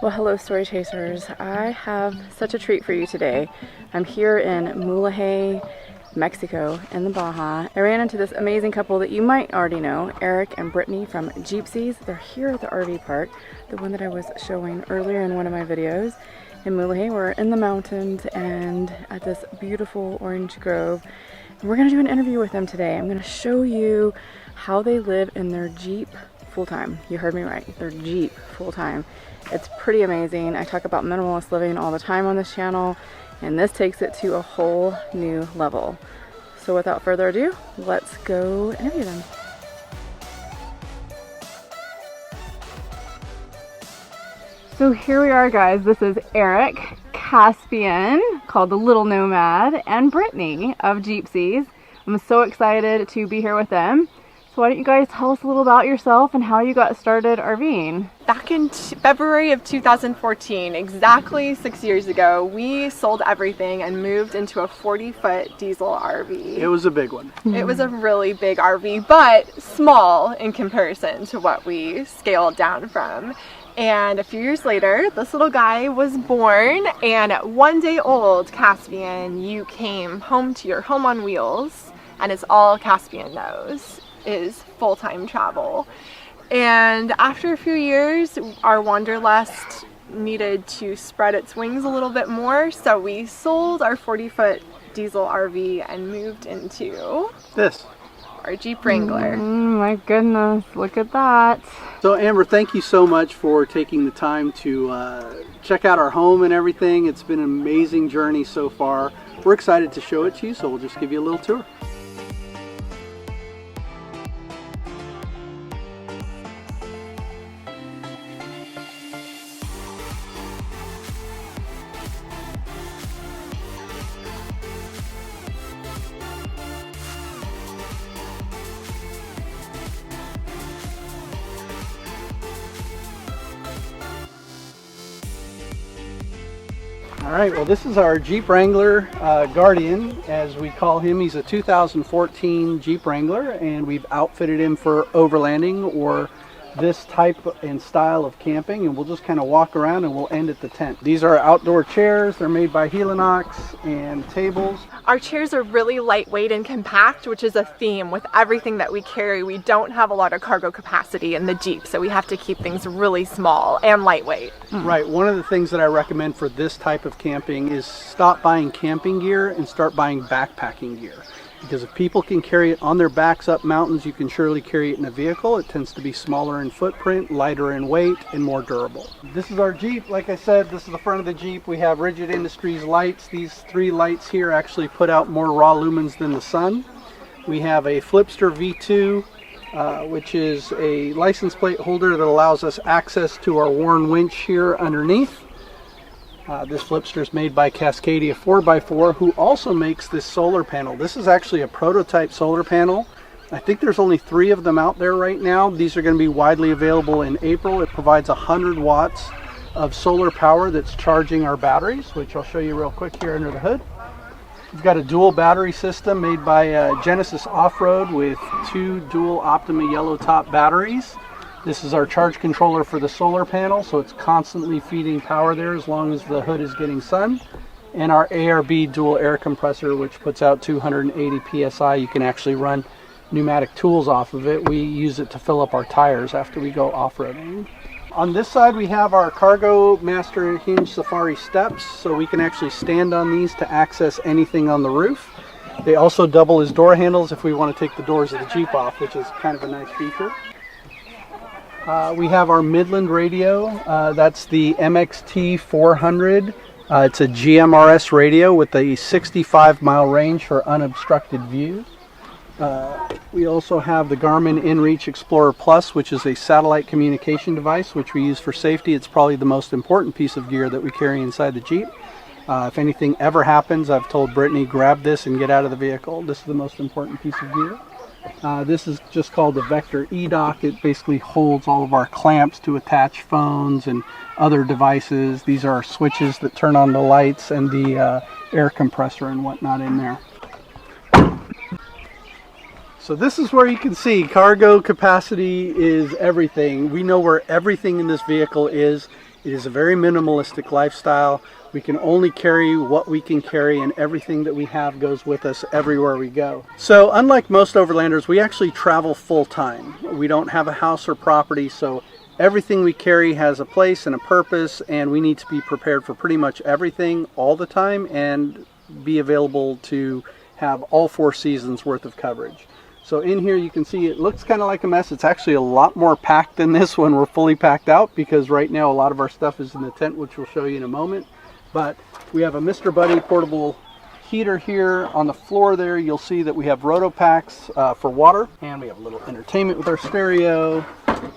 Well, hello Story Chasers. I have such a treat for you today. I'm here in Mulahey, Mexico in the Baja. I ran into this amazing couple that you might already know, Eric and Brittany from Jeepsies. They're here at the RV park, the one that I was showing earlier in one of my videos. In Mulahey, we're in the mountains and at this beautiful orange grove. And we're gonna do an interview with them today. I'm gonna show you how they live in their Jeep full-time. You heard me right, their Jeep full-time. It's pretty amazing. I talk about minimalist living all the time on this channel, and this takes it to a whole new level. So without further ado, let's go interview them. So here we are, guys. This is Eric, Caspian, called the Little Nomad, and Brittany of Jeepsies. I'm so excited to be here with them. So why don't you guys tell us a little about yourself and how you got started RVing? Back in February of 2014, exactly 6 years ago, we sold everything and moved into a 40-foot diesel RV. It was a big one. It was a really big RV, but small in comparison to what we scaled down from. And a few years later, this little guy was born, and at 1 day old, Caspian, you came home to your home on wheels, and it's all Caspian knows is full-time travel. And after a few years, our wanderlust needed to spread its wings a little bit more, so we sold our 40-foot diesel RV and moved into our Jeep Wrangler. My goodness, look at that. So Amber, thank you so much for taking the time to check out our home and everything. It's been an amazing journey so far. We're excited to show it to you, so we'll just give you a little tour. All right, well, this is our Jeep Wrangler Guardian, as we call him. He's a 2014 Jeep Wrangler, and we've outfitted him for overlanding or this type and style of camping, and we'll just kind of walk around and we'll end at the tent. These are outdoor chairs. They're made by Helinox, and tables. Our chairs are really lightweight and compact, which is a theme with everything that we carry. We don't have a lot of cargo capacity in the Jeep, so we have to keep things really small and lightweight. Right, one of the things that I recommend for this type of camping is stop buying camping gear and start buying backpacking gear. Because if people can carry it on their backs up mountains, you can surely carry it in a vehicle. It tends to be smaller in footprint, lighter in weight, and more durable. This is our Jeep. Like I said, this is the front of the Jeep. We have Rigid Industries lights. These 3 lights here actually put out more raw lumens than the sun. We have a Flipster V2, which is a license plate holder that allows us access to our Warn winch here underneath. This Flipster is made by Cascadia 4x4, who also makes this solar panel. This is actually a prototype solar panel. I think there's only 3 of them out there right now. These are going to be widely available in April. It provides 100 watts of solar power that's charging our batteries, which I'll show you real quick here under the hood. We've got a dual battery system made by Genesis Off-Road with 2 dual Optima yellow top batteries. This is our charge controller for the solar panel, so it's constantly feeding power there as long as the hood is getting sun. And our ARB dual air compressor, which puts out 280 psi. You can actually run pneumatic tools off of it. We use it to fill up our tires after we go off-roading. On this side we have our Cargo Master Hinge Safari steps, so we can actually stand on these to access anything on the roof. They also double as door handles if we want to take the doors of the Jeep off, which is kind of a nice feature. We have our Midland radio. That's the MXT 400. It's a GMRS radio with a 65-mile range for unobstructed view. We also have the Garmin InReach Explorer Plus, which is a satellite communication device, which we use for safety. It's probably the most important piece of gear that we carry inside the Jeep. If anything ever happens, I've told Brittany, grab this and get out of the vehicle. This is the most important piece of gear. This is just called the Vector E-Dock. It basically holds all of our clamps to attach phones and other devices. These are our switches that turn on the lights and the air compressor and whatnot in there. So this is where you can see cargo capacity is everything. We know where everything in this vehicle is. It is a very minimalistic lifestyle. We can only carry what we can carry, and everything that we have goes with us everywhere we go. So unlike most Overlanders, we actually travel full-time. We don't have a house or property, so everything we carry has a place and a purpose, and we need to be prepared for pretty much everything all the time and be available to have all 4 seasons worth of coverage. So in here you can see it looks kind of like a mess. It's actually a lot more packed than this one. We're fully packed out because right now a lot of our stuff is in the tent, which we'll show you in a moment. But we have a Mr. Buddy portable heater here. On the floor there you'll see that we have roto packs for water, and we have a little entertainment with our stereo,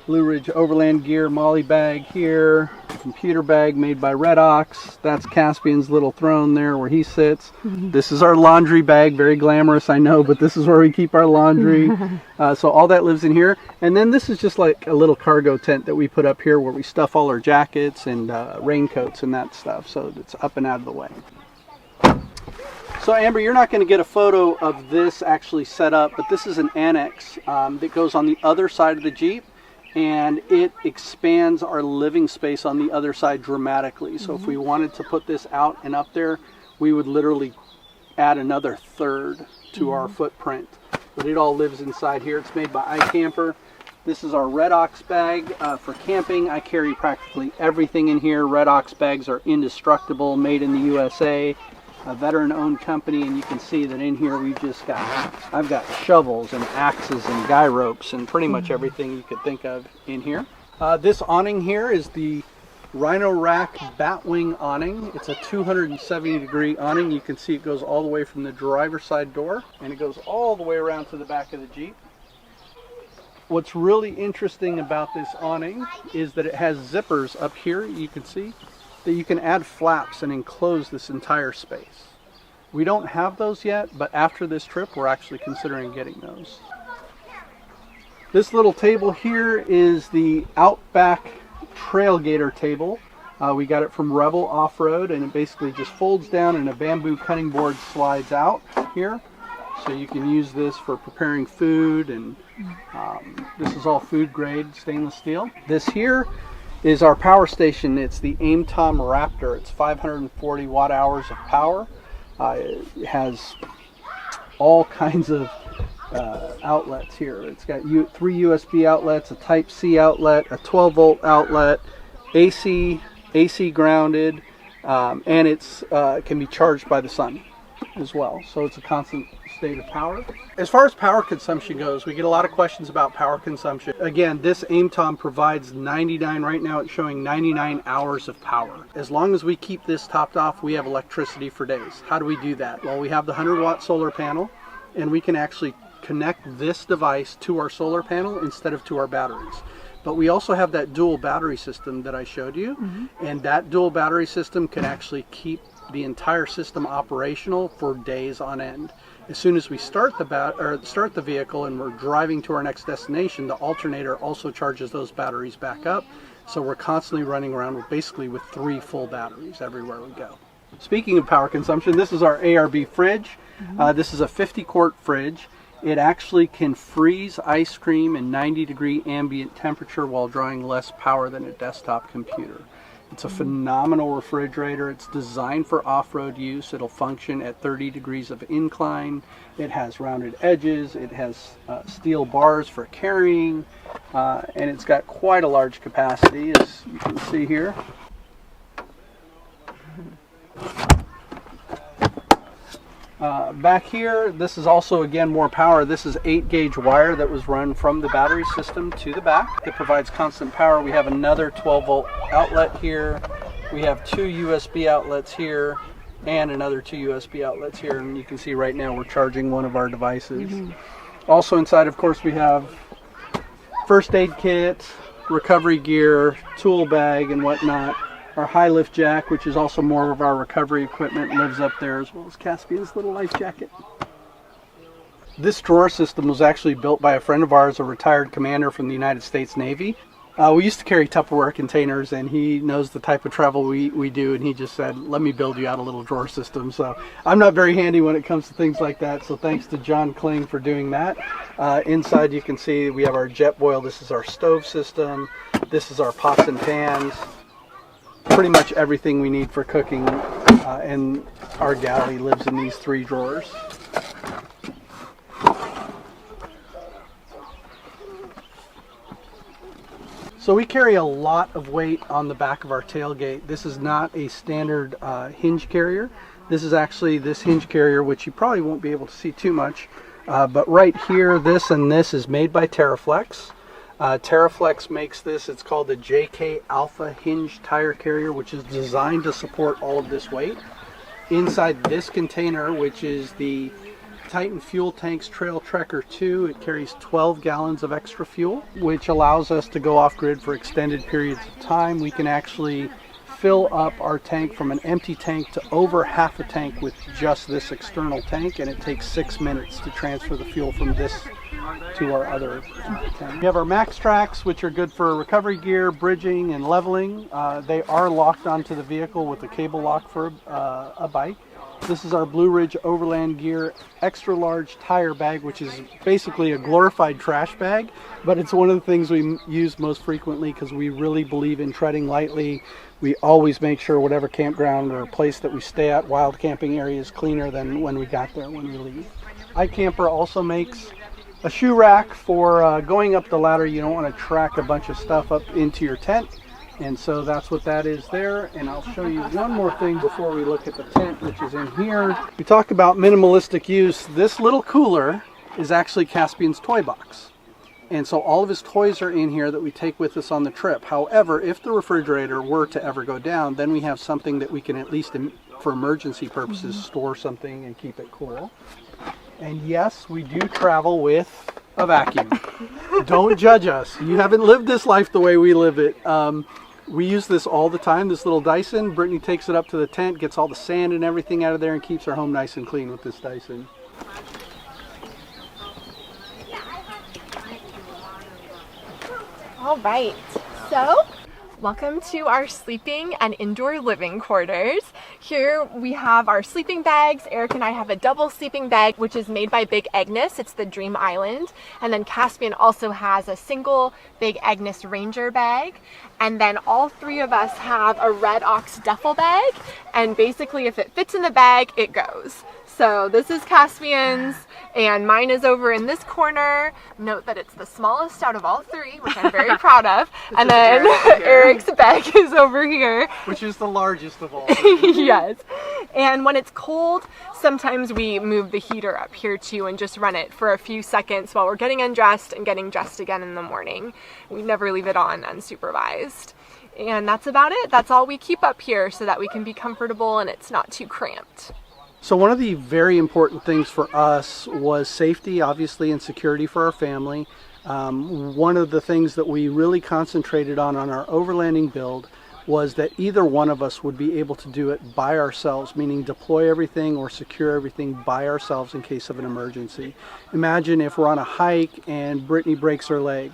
Blue Ridge Overland gear molly bag here, computer bag made by Red Ox. That's Caspian's little throne there where he sits. This is our laundry bag, very glamorous I know, but this is where we keep our laundry. So all that lives in here. And then this is just like a little cargo tent that we put up here where we stuff all our jackets and raincoats and that stuff, so it's up and out of the way. So Amber, you're not going to get a photo of this actually set up, but this is an Annex that goes on the other side of the Jeep, and it expands our living space on the other side dramatically. So if we wanted to put this out and up there, we would literally add another third to our footprint. But it all lives inside here. It's made by iCamper. This is our Red Ox bag for camping. I carry practically everything in here. Red Ox bags are indestructible, made in the USA. A veteran-owned company, and you can see that in here we've just got, I've got shovels and axes and guy ropes and pretty much everything you could think of in here. This awning here is the Rhino Rack Batwing awning. It's a 270-degree awning. You can see it goes all the way from the driver's side door, and it goes all the way around to the back of the Jeep. What's really interesting about this awning is that it has zippers up here, you can see, that you can add flaps and enclose this entire space. We don't have those yet, but after this trip we're actually considering getting those. This little table here is the Outback Trailgater table. We got it from Rebel Off-Road, and it basically just folds down and a bamboo cutting board slides out here. So you can use this for preparing food, and this is all food grade stainless steel. This here is our power station. It's the AimTom Raptor. It's 540 watt hours of power. It has all kinds of outlets here. It's got 3 USB outlets, a Type-C outlet, a 12-volt outlet, AC grounded, and it's can be charged by the sun as well. So it's a constant state of power. As far as power consumption goes, we get a lot of questions about power consumption. Again, this AimTom provides 99, right now it's showing 99 hours of power. As long as we keep this topped off, we have electricity for days. How do we do that? Well, we have the 100-watt solar panel, and we can actually connect this device to our solar panel instead of to our batteries. But we also have that dual battery system that I showed you, and that dual battery system can actually keep the entire system operational for days on end. As soon as we start the vehicle and we're driving to our next destination, the alternator also charges those batteries back up. So we're constantly running around with basically 3 full batteries everywhere we go. Speaking of power consumption, this is our ARB fridge. This is a 50-quart fridge. It actually can freeze ice cream in 90-degree ambient temperature while drawing less power than a desktop computer. It's a phenomenal refrigerator. It's designed for off-road use. It'll function at 30 degrees of incline. It has rounded edges. It has steel bars for carrying, and it's got quite a large capacity, as you can see here. Back here, this is also, again, more power. This is 8-gauge wire that was run from the battery system to the back that provides constant power. We have another 12-volt outlet here. We have 2 USB outlets here and another 2 USB outlets here. And you can see right now we're charging one of our devices. Also inside, of course, we have first aid kit, recovery gear, tool bag, and whatnot. Our high lift jack, which is also more of our recovery equipment, lives up there, as well as Caspian's little life jacket. This drawer system was actually built by a friend of ours, a retired commander from the United States Navy. We used to carry Tupperware containers, and he knows the type of travel we do, and he just said, let me build you out a little drawer system. So I'm not very handy when it comes to things like that, so thanks to John Kling for doing that. Inside you can see we have our jet boil. This is our stove system. This is our pots and pans. pretty much everything we need for cooking, and our galley lives in these 3 drawers. So we carry a lot of weight on the back of our tailgate. This is not a standard hinge carrier. This is actually this hinge carrier, which you probably won't be able to see too much. But right here, this and this is made by TerraFlex. TerraFlex makes this. It's called the JK Alpha Hinge Tire Carrier, which is designed to support all of this weight. Inside this container, which is the Titan Fuel Tanks Trail Trekker 2, it carries 12 gallons of extra fuel, which allows us to go off-grid for extended periods of time. We can actually fill up our tank from an empty tank to over half a tank with just this external tank, and it takes 6 minutes to transfer the fuel from this to our other tank. We have our Max Tracks, which are good for recovery gear, bridging, and leveling. They are locked onto the vehicle with a cable lock for a bike. This is our Blue Ridge Overland Gear extra large tire bag, which is basically a glorified trash bag, but it's one of the things we use most frequently because we really believe in treading lightly. We always make sure whatever campground or place that we stay at, wild camping area, is cleaner than when we got there when we leave. iCamper also makes a shoe rack for going up the ladder. You don't want to track a bunch of stuff up into your tent. And so that's what that is there. And I'll show you one more thing before we look at the tent, which is in here. We talk about minimalistic use. This little cooler is actually Caspian's toy box. And so all of his toys are in here that we take with us on the trip. However, if the refrigerator were to ever go down, then we have something that we can, at least for emergency purposes, store something and keep it cool. And yes, we do travel with a vacuum. Don't judge us. You haven't lived this life the way we live it. We use this all the time, this little Dyson. Brittany takes it up to the tent, gets all the sand and everything out of there, and keeps our home nice and clean with this Dyson. All right, so welcome to our sleeping and indoor living quarters. Here we have our sleeping bags. Eric and I have a double sleeping bag, which is made by Big Agnes. It's the Dream Island. And then Caspian also has a single Big Agnes Ranger bag. And then all 3 of us have a Red Ox duffel bag. And basically, if it fits in the bag, it goes. So this is Caspian's, and mine is over in this corner. Note that it's the smallest out of all 3, which I'm very proud of. And then Eric's bag is over here, which is the largest of all. Yes. And when it's cold, sometimes we move the heater up here too and just run it for a few seconds while we're getting undressed and getting dressed again in the morning. We never leave it on unsupervised. And that's about it. That's all we keep up here so that we can be comfortable and it's not too cramped. So one of the very important things for us was safety, obviously, and security for our family. One of the things that we really concentrated on our overlanding build was that either one of us would be able to do it by ourselves, meaning deploy everything or secure everything by ourselves in case of an emergency. Imagine if we're on a hike and Brittany breaks her leg,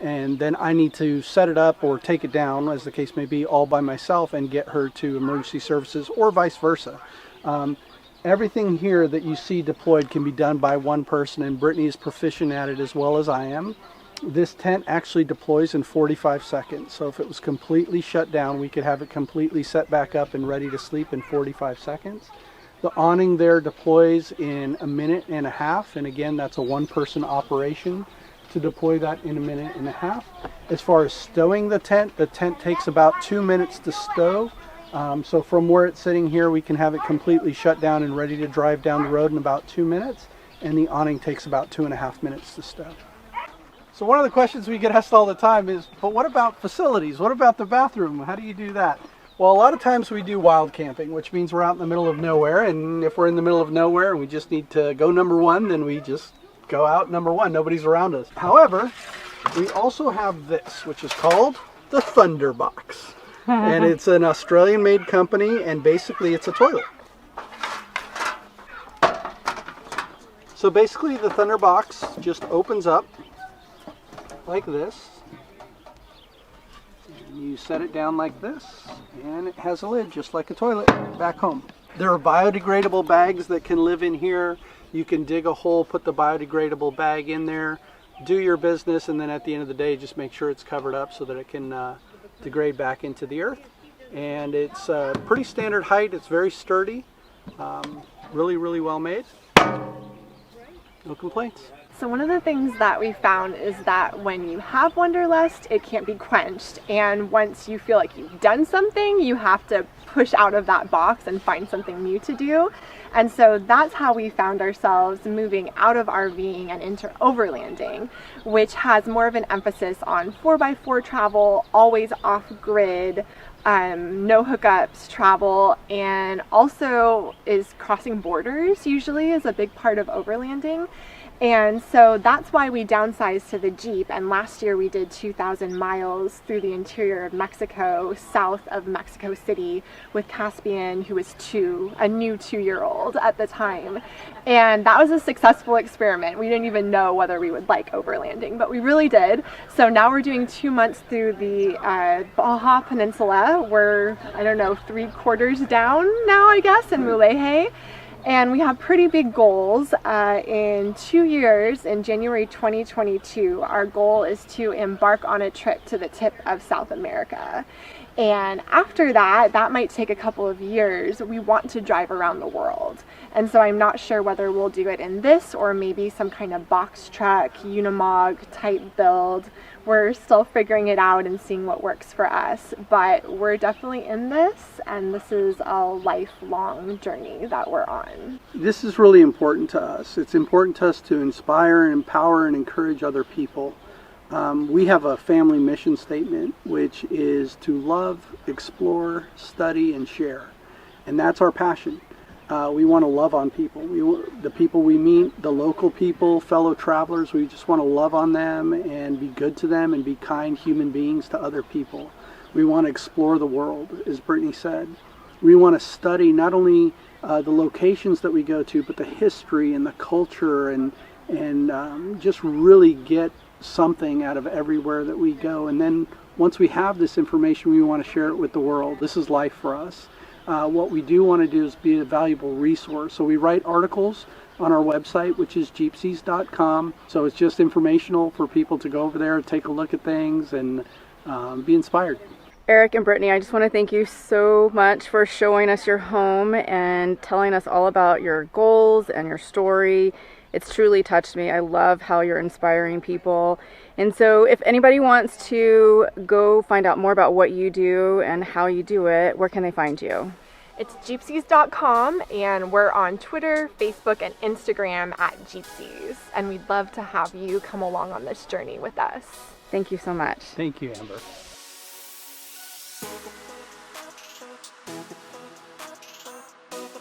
and then I need to set it up or take it down, as the case may be, all by myself and get her to emergency services, or vice versa. Everything here that you see deployed can be done by one person, and Brittany is proficient at it as well as I am. This tent actually deploys in 45 seconds. So if it was completely shut down, we could have it completely set back up and ready to sleep in 45 seconds. The awning there deploys in 1.5 minutes, and again, that's a one-person operation to deploy that in 1.5 minutes. As far as stowing the tent takes about 2 minutes to stow. So from where it's sitting here, we can have it completely shut down and ready to drive down the road in about 2 minutes, and the awning takes about 2.5 minutes to stow. So one of the questions we get asked all the time is, but what about facilities? What about the bathroom? How do you do that? Well, a lot of times we do wild camping, which means we're out in the middle of nowhere, and if we're in the middle of nowhere and we just need to go number 1, then we just go out number 1. Nobody's around us. However, we also have this, which is called the Thunderbox. And it's an Australian-made company, and basically it's a toilet. So basically the Thunderbox just opens up like this. And you set it down like this, and it has a lid just like a toilet back home. There are biodegradable bags that can live in here. You can dig a hole, put the biodegradable bag in there, do your business, and then at the end of the day just make sure it's covered up so that it can degrade back into the earth. and it's pretty standard height. It's very sturdy, really, really well made. No complaints. So one of the things that we found is that when you have wanderlust, it can't be quenched. And once you feel like you've done something, you have to push out of that box and find something new to do. And so that's how we found ourselves moving out of RVing and into overlanding, which has more of an emphasis on 4x4 travel, always off-grid, no hookups travel, and also is crossing borders usually is a big part of overlanding. And so that's why we downsized to the Jeep, and last year we did 2,000 miles through the interior of Mexico, south of Mexico City, with Caspian, who was a new 2-year-old at the time. And that was a successful experiment. We didn't even know whether we would like overlanding, but we really did. So now we're doing 2 months through the Baja Peninsula. We're, I don't know, 3/4 down now, I guess, in Mulegé. And we have pretty big goals. In 2 years, in January 2022, our goal is to embark on a trip to the tip of South America. And after that, that might take a couple of years. We want to drive around the world. And so I'm not sure whether we'll do it in this or maybe some kind of box truck, Unimog type build. We're still figuring it out and seeing what works for us, but we're definitely in this, and this is a lifelong journey that we're on. This is really important to us. It's important to us to inspire and empower and encourage other people. We have a family mission statement, which is to love, explore, study, and share. And that's our passion. We want to love on people. The people we meet, the local people, fellow travelers, we just want to love on them and be good to them and be kind human beings to other people. We want to explore the world, as Brittany said. We want to study not only the locations that we go to, but the history and the culture, and just really get something out of everywhere that we go. And then once we have this information, we want to share it with the world. This is life for us. What we do want to do is be a valuable resource. So we write articles on our website, which is Jeepsies.com. So it's just informational for people to go over there, take a look at things, and be inspired. Eric and Brittany, I just want to thank you so much for showing us your home and telling us all about your goals and your story. It's truly touched me. I love how you're inspiring people. And so if anybody wants to go find out more about what you do and how you do it, where can they find you? It's Jeepsies.com, and we're on Twitter, Facebook, and Instagram at Jeepsies. And we'd love to have you come along on this journey with us. Thank you so much. Thank you, Amber.